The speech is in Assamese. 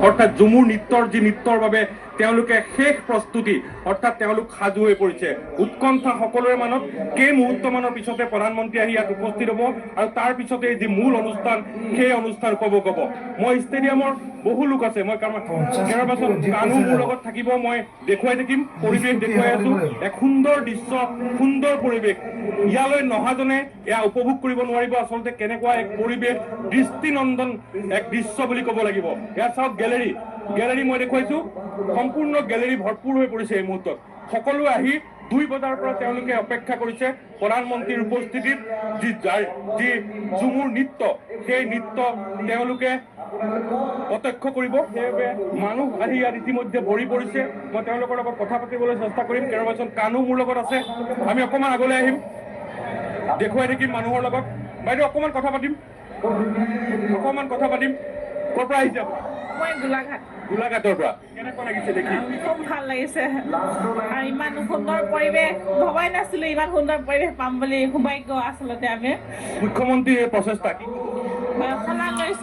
অৰ্থাৎ ঝুমুৰ নৃত্যৰ যি নৃত্যৰ বাবে তেওঁলোকে শেষ প্ৰস্তুতি অৰ্থাৎ তেওঁলোক সাজু হৈ পৰিছে। উৎকণ্ঠা সকলোৰে মনত কেই মুহূৰ্তমানৰ পিছতে প্ৰধানমন্ত্ৰী আহি ইয়াত উপস্থিত হ'ব আৰু তাৰ পিছতে যি মূল অনুষ্ঠান সেই অনুষ্ঠান উপভোগ হ'ব। মই ষ্টেডিয়ামৰ বহু লোক আছে, মই কেইবাজন কানু মোৰ লগত থাকিব, মই দেখুৱাই থাকিম, পৰিৱেশ দেখুৱাই আছো। এক সুন্দৰ দৃশ্য, সুন্দৰ পৰিৱেশ। ইয়ালৈ নহাজনে এয়া উপভোগ কৰিব নোৱাৰিব আচলতে কেনেকুৱা এক পৰিৱেশ, দৃষ্টিনন্দন এক দৃশ্য বুলি ক'ব লাগিব। এয়া চাওক গেলেৰী মই দেখুৱাইছো, সম্পূৰ্ণ গেলেৰী ভৰপূৰ হৈ পৰিছে এই মুহূৰ্তত। সকলোৱে আহি 2 বজাৰ পৰা তেওঁলোকে অপেক্ষা কৰিছে প্ৰধানমন্ত্ৰীৰ উপস্থিতিত। যি ঝুমুৰ নৃত্য, সেই নৃত্য তেওঁলোকে প্ৰত্যক্ষ কৰিব। সেইবাবে মানুহ আহি ইয়াত ইতিমধ্যে ভৰি পৰিছে। মই তেওঁলোকৰ লগত কথা পাতিবলৈ চেষ্টা কৰিম। কেইবাজন কানু মোৰ লগত আছে, আমি অকণমান আগলৈ আহিম, দেখুৱাই থাকিম মানুহৰ লগত। বাইদেউ অকণমান কথা পাতিম। ক'ৰ পৰা আহিছে আপুনি? মই গোলাঘাটৰ পৰা। কেনেকুৱা লাগিছে দেখি? খুব ভাল লাগিছে আৰু ইমান সুন্দৰ পৰিৱেশ, ভবাই নাছিলো ইমান সুন্দৰ পৰিৱেশ পাম বুলি। সৌভাগ্য আচলতে আমি মুখ্যমন্ত্ৰীৰ প্ৰচেষ্টা শলাগ লৈছো।